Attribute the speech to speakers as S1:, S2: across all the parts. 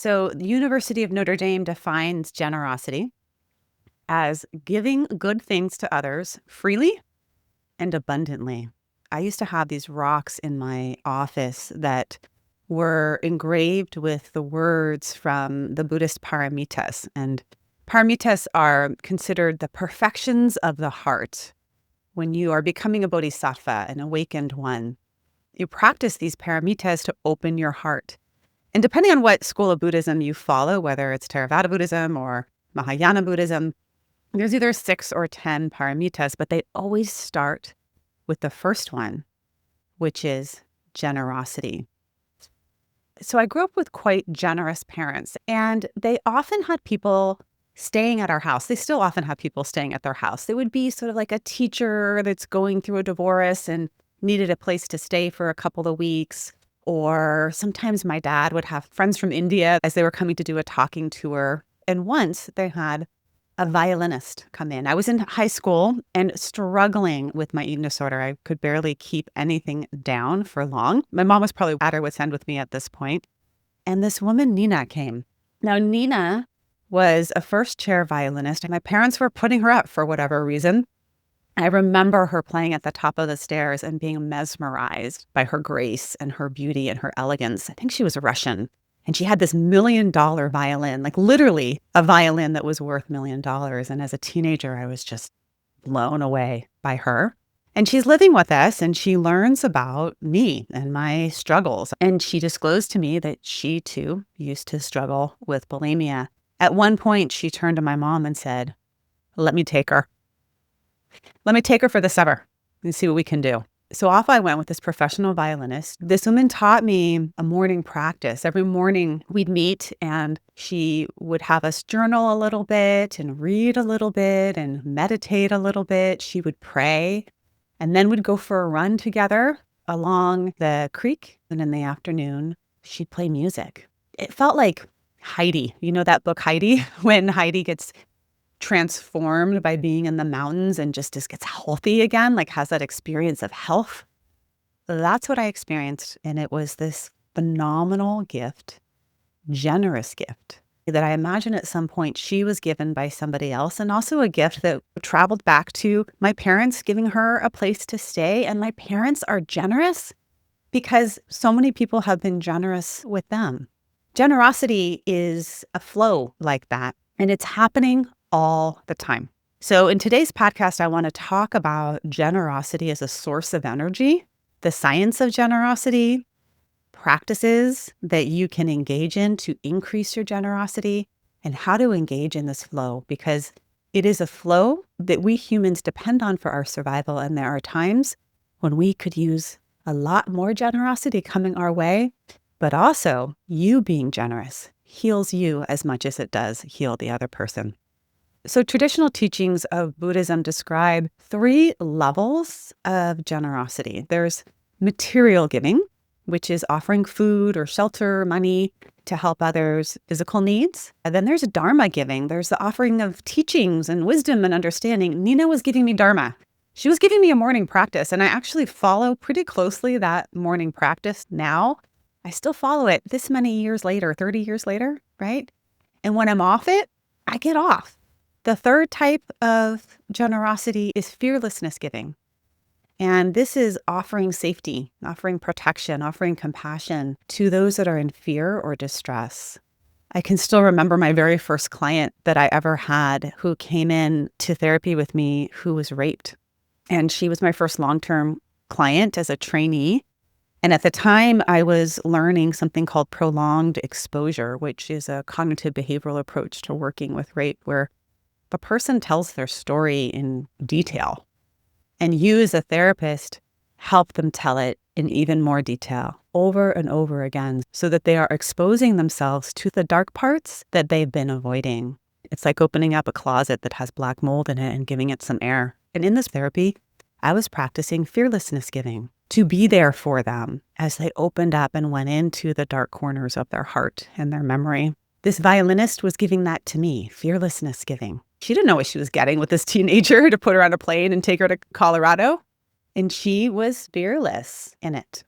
S1: So the University of Notre Dame defines generosity as giving good things to others freely and abundantly. I used to have these rocks in my office that were engraved with the words from the Buddhist pāramitās. And pāramitās are considered the perfections of the heart. When you are becoming a bodhisattva, an awakened one, you practice these pāramitās to open your heart. And depending on what school of Buddhism you follow, whether it's Theravada Buddhism or Mahayana Buddhism, there's either 6 or 10 pāramitās, but they always start with the first one, which is generosity. So I grew up with quite generous parents, and they often had people staying at our house. They still often have people staying at their house. They would be sort of like a teacher that's going through a divorce and needed a place to stay for a couple of weeks. Or sometimes my dad would have friends from India as they were coming to do a talking tour. And once they had a violinist come in. I was in high school and struggling with my eating disorder. I could barely keep anything down for long. My mom was probably at her wit's end with me at this point. And this woman, Nina, came. Now, Nina was a first chair violinist, and my parents were putting her up for whatever reason. I remember her playing at the top of the stairs and being mesmerized by her grace and her beauty and her elegance. I think she was Russian. And she had this $1 million violin, like literally a violin that was worth $1 million. And as a teenager, I was just blown away by her. And she's living with us, and she learns about me and my struggles. And she disclosed to me that she too used to struggle with bulimia. At one point, she turned to my mom and said, "Let me take her. Let me take her for the summer and see what we can do." So off I went with this professional violinist. This woman taught me a morning practice. Every morning we'd meet, and she would have us journal a little bit and read a little bit and meditate a little bit. She would pray, and then we'd go for a run together along the creek. And in the afternoon, she'd play music. It felt like Heidi. You know that book Heidi? When Heidi gets transformed by being in the mountains and just gets healthy again, like has that experience of health. That's what I experienced. And it was this phenomenal gift, generous gift that I imagine at some point she was given by somebody else, and also a gift that traveled back to my parents, giving her a place to stay. And my parents are generous because so many people have been generous with them. Generosity is a flow like that, and it's happening all the time. So in today's podcast, I want to talk about generosity as a source of energy, the science of generosity, practices that you can engage in to increase your generosity, and how to engage in this flow, because it is a flow that we humans depend on for our survival. And there are times when we could use a lot more generosity coming our way, but also you being generous heals you as much as it does heal the other person. So traditional teachings of Buddhism describe 3 levels of generosity. There's material giving, which is offering food or shelter, money to help others' physical needs. And then there's dharma giving. There's the offering of teachings and wisdom and understanding. Nina was giving me dharma. She was giving me a morning practice, and I actually follow pretty closely that morning practice now. I still follow it this many years later, 30 years later, right? And when I'm off it, I get off. The third type of generosity is fearlessness giving. And this is offering safety, offering protection, offering compassion to those that are in fear or distress. I can still remember my very first client that I ever had who came in to therapy with me who was raped. And she was my first long-term client as a trainee. And at the time, I was learning something called prolonged exposure, which is a cognitive behavioral approach to working with rape, where the person tells their story in detail, and you as a therapist help them tell it in even more detail over and over again, so that they are exposing themselves to the dark parts that they've been avoiding. It's like opening up a closet that has black mold in it and giving it some air. And in this therapy, I was practicing fearlessness giving, to be there for them as they opened up and went into the dark corners of their heart and their memory. This violinist was giving that to me, fearlessness giving. She didn't know what she was getting with this teenager to put her on a plane and take her to Colorado. And she was fearless in it.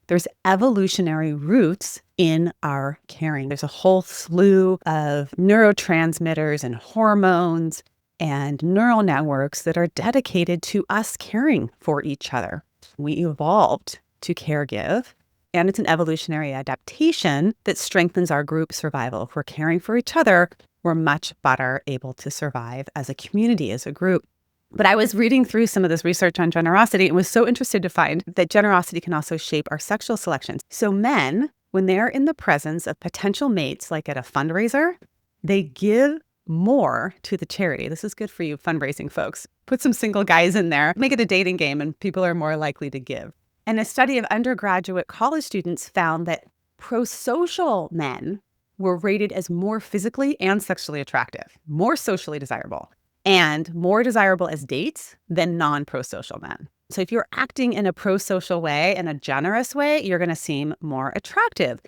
S1: There's evolutionary roots in our caring. There's a whole slew of neurotransmitters and hormones and neural networks that are dedicated to us caring for each other. We evolved to caregive, and it's an evolutionary adaptation that strengthens our group survival. If we're caring for each other, we're much better able to survive as a community, as a group. But I was reading through some of this research on generosity and was so interested to find that generosity can also shape our sexual selections. So men, when they're in the presence of potential mates, like at a fundraiser, they give more to the charity. This is good for you fundraising folks. Put some single guys in there, make it a dating game, and people are more likely to give. And a study of undergraduate college students found that prosocial men were rated as more physically and sexually attractive, more socially desirable, and more desirable as dates than non-prosocial men. So if you're acting in a prosocial way, in a generous way, you're going to seem more attractive.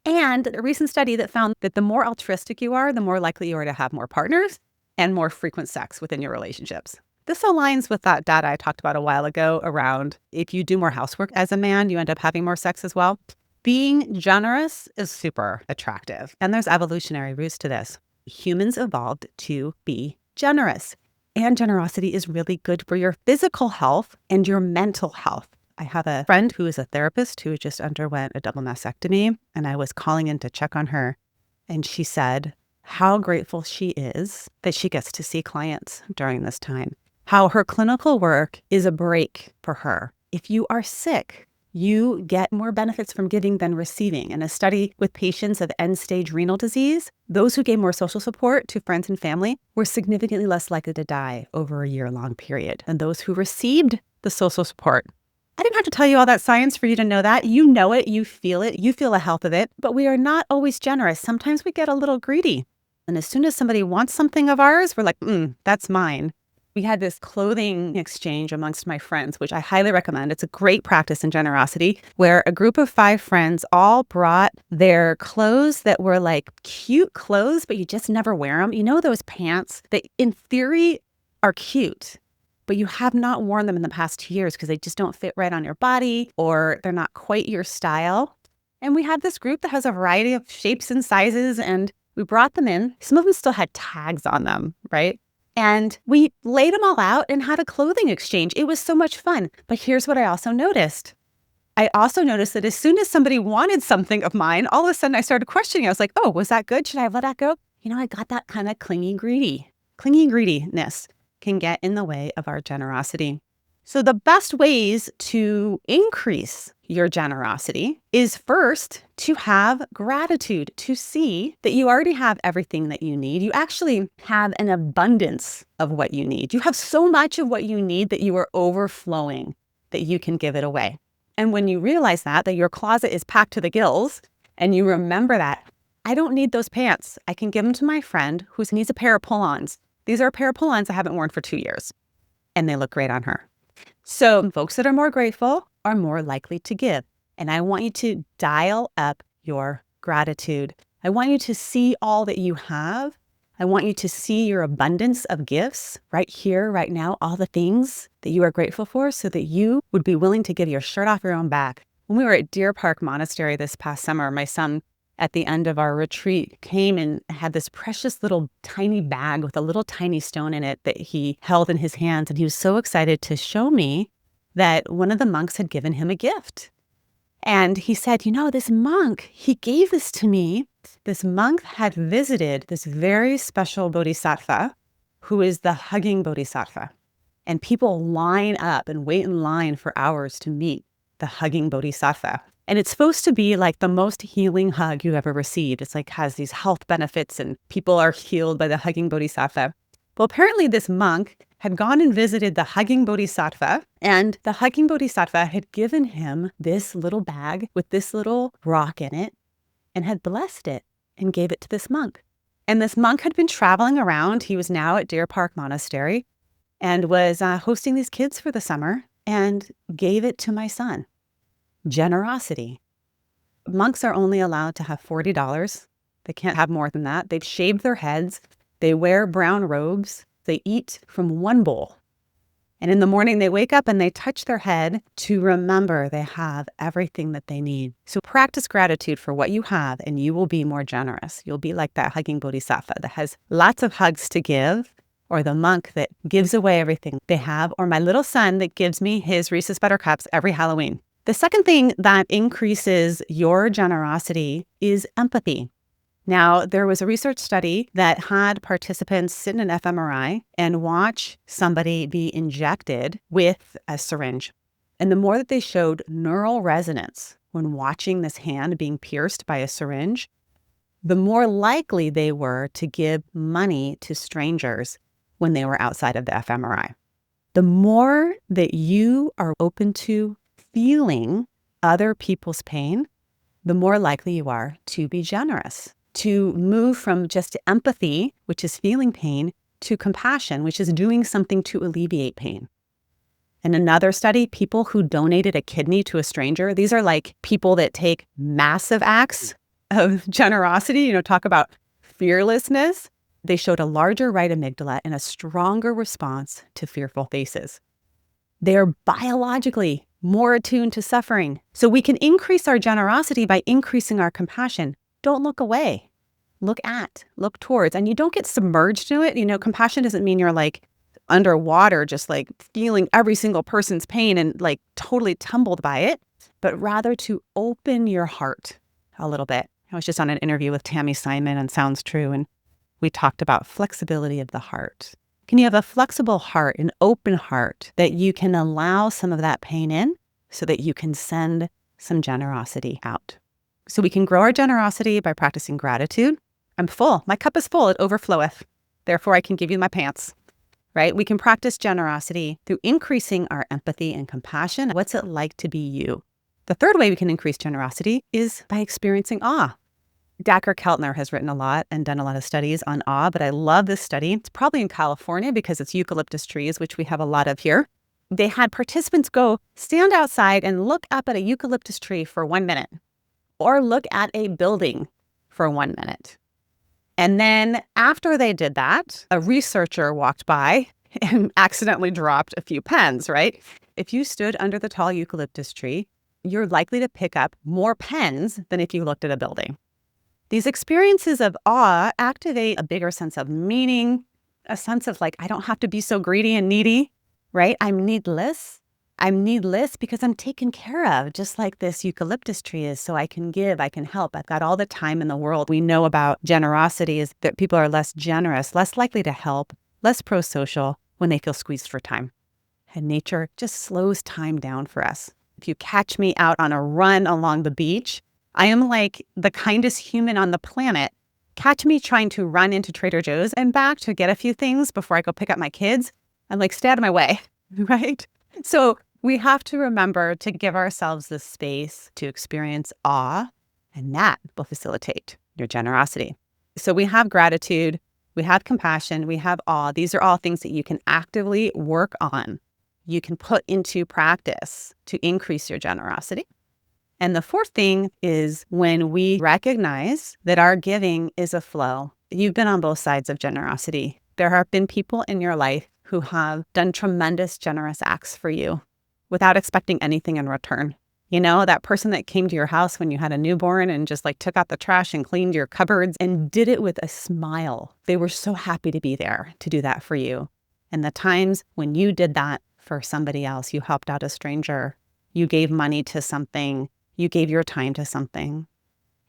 S1: And a recent study that found that the more altruistic you are, the more likely you are to have more partners and more frequent sex within your relationships. This aligns with that data I talked about a while ago around if you do more housework as a man, you end up having more sex as well. Being generous is super attractive. And there's evolutionary roots to this. Humans evolved to be generous. And generosity is really good for your physical health and your mental health. I have a friend who is a therapist who just underwent a double mastectomy, and I was calling in to check on her. And she said how grateful she is that she gets to see clients during this time. How her clinical work is a break for her. If you are sick, you get more benefits from giving than receiving. In a study with patients of end-stage renal disease, those who gave more social support to friends and family were significantly less likely to die over a year-long period than those who received the social support. I didn't have to tell you all that science for you to know that. You know it, you feel the health of it, but we are not always generous. Sometimes we get a little greedy. And as soon as somebody wants something of ours, we're like, that's mine. We had this clothing exchange amongst my friends, which I highly recommend. It's a great practice in generosity, where a group of 5 friends all brought their clothes that were like cute clothes, but you just never wear them. You know those pants that in theory are cute, but you have not worn them in the past 2 years because they just don't fit right on your body or they're not quite your style. And we had this group that has a variety of shapes and sizes, and we brought them in. Some of them still had tags on them, right? And we laid them all out and had a clothing exchange. It was so much fun. But here's what I also noticed. I also noticed that as soon as somebody wanted something of mine, all of a sudden I started questioning. I was like, oh, was that good? Should I let that go? I got that kind of clingy greediness can get in the way of our generosity. So the best ways to increase your generosity is first to have gratitude, to see that you already have everything that you need. You actually have an abundance of what you need. You have so much of what you need that you are overflowing, that you can give it away. And when you realize that your closet is packed to the gills, and you remember that, I don't need those pants. I can give them to my friend who needs a pair of pull-ons. These are a pair of pull-ons I haven't worn for 2 years, and they look great on her. So folks that are more grateful are more likely to give. And I want you to dial up your gratitude. I want you to see all that you have. I want you to see your abundance of gifts right here, right now, all the things that you are grateful for so that you would be willing to give your shirt off your own back. When we were at Deer Park Monastery this past summer, my son at the end of our retreat came and had this precious little tiny bag with a little tiny stone in it that he held in his hands. And he was so excited to show me that one of the monks had given him a gift. And he said, this monk, he gave this to me. This monk had visited this very special bodhisattva who is the hugging bodhisattva. And people line up and wait in line for hours to meet the hugging bodhisattva. And it's supposed to be like the most healing hug you've ever received. It's like has these health benefits and people are healed by the hugging bodhisattva. Well, apparently this monk had gone and visited the hugging bodhisattva, and the hugging bodhisattva had given him this little bag with this little rock in it and had blessed it and gave it to this monk. And this monk had been traveling around. He was now at Deer Park Monastery and was hosting these kids for the summer and gave it to my son. Generosity. Monks are only allowed to have $40. They can't have more than that. They've shaved their heads. They wear brown robes. They eat from one bowl. And in the morning, they wake up and they touch their head to remember they have everything that they need. So practice gratitude for what you have, and you will be more generous. You'll be like that hugging bodhisattva that has lots of hugs to give, or the monk that gives away everything they have, or my little son that gives me his Reese's Buttercups every Halloween. The second thing that increases your generosity is empathy. Now, there was a research study that had participants sit in an fMRI and watch somebody be injected with a syringe. And the more that they showed neural resonance when watching this hand being pierced by a syringe, the more likely they were to give money to strangers when they were outside of the fMRI. The more that you are open to feeling other people's pain, the more likely you are to be generous, to move from just empathy, which is feeling pain, to compassion, which is doing something to alleviate pain. In another study, people who donated a kidney to a stranger, these are like people that take massive acts of generosity, talk about fearlessness. They showed a larger right amygdala and a stronger response to fearful faces. They are biologically more attuned to suffering. So we can increase our generosity by increasing our compassion. Don't look away. Look towards. And you don't get submerged in it. Compassion doesn't mean you're like underwater, just like feeling every single person's pain and like totally tumbled by it, but rather to open your heart a little bit. I was just on an interview with Tammy Simon on Sounds True, and we talked about flexibility of the heart. Can you have a flexible heart, an open heart, that you can allow some of that pain in so that you can send some generosity out? So we can grow our generosity by practicing gratitude. I'm full. My cup is full. It overfloweth. Therefore, I can give you my pants, right? We can practice generosity through increasing our empathy and compassion. What's it like to be you? The third way we can increase generosity is by experiencing awe. Dacher Keltner has written a lot and done a lot of studies on awe, but I love this study. It's probably in California because it's eucalyptus trees, which we have a lot of here. They had participants go stand outside and look up at a eucalyptus tree for 1 minute, or look at a building for 1 minute. And then after they did that, a researcher walked by and accidentally dropped a few pens, right? If you stood under the tall eucalyptus tree, you're likely to pick up more pens than if you looked at a building. These experiences of awe activate a bigger sense of meaning, a sense of like, I don't have to be so greedy and needy, right? I'm needless. I'm needless because I'm taken care of, just like this eucalyptus tree is. So I can give, I can help. I've got all the time in the world. We know about generosity is that people are less generous, less likely to help, less pro-social when they feel squeezed for time. And nature just slows time down for us. If you catch me out on a run along the beach, I am like the kindest human on the planet. Catch me trying to run into Trader Joe's and back to get a few things before I go pick up my kids. I'm like, stay out of my way, right? So we have to remember to give ourselves the space to experience awe, and that will facilitate your generosity. So we have gratitude, we have compassion, we have awe. These are all things that you can actively work on. You can put into practice to increase your generosity. And the fourth thing is when we recognize that our giving is a flow. You've been on both sides of generosity. There have been people in your life who have done tremendous generous acts for you without expecting anything in return. That person that came to your house when you had a newborn and just like took out the trash and cleaned your cupboards and did it with a smile. They were so happy to be there to do that for you. And the times when you did that for somebody else, you helped out a stranger, you gave money to something, you gave your time to something.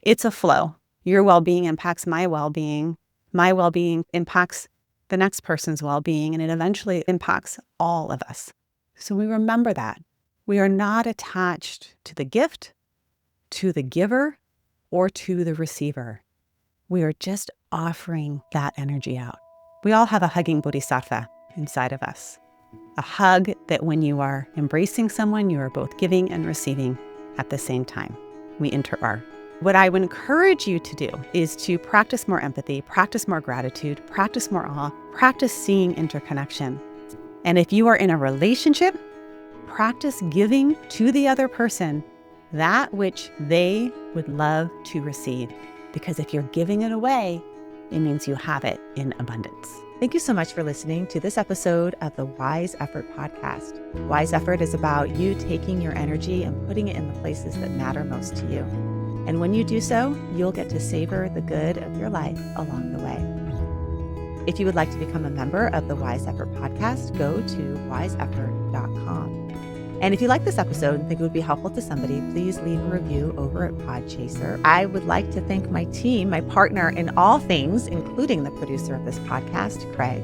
S1: It's a flow. Your well-being impacts my well-being. My well-being impacts the next person's well-being, and it eventually impacts all of us. So we remember that. We are not attached to the gift, to the giver, or to the receiver. We are just offering that energy out. We all have a hugging bodhisattva inside of us. A hug that when you are embracing someone, you are both giving and receiving at the same time. We are. What I would encourage you to do is to practice more empathy, practice more gratitude, practice more awe, practice seeing interconnection. And if you are in a relationship, practice giving to the other person that which they would love to receive. Because if you're giving it away, it means you have it in abundance. Thank you so much for listening to this episode of the Wise Effort podcast. Wise Effort is about you taking your energy and putting it in the places that matter most to you. And when you do so, you'll get to savor the good of your life along the way. If you would like to become a member of the Wise Effort podcast, go to wiseeffort.com. And if you like this episode and think it would be helpful to somebody, please leave a review over at Podchaser. I would like to thank my team, my partner in all things, including the producer of this podcast, Craig,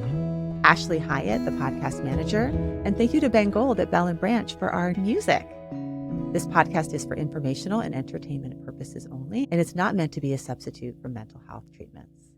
S1: Ashley Hyatt, the podcast manager, and thank you to Ben Gold at Bell and Branch for our music. This podcast is for informational and entertainment purposes only, and it's not meant to be a substitute for mental health treatments.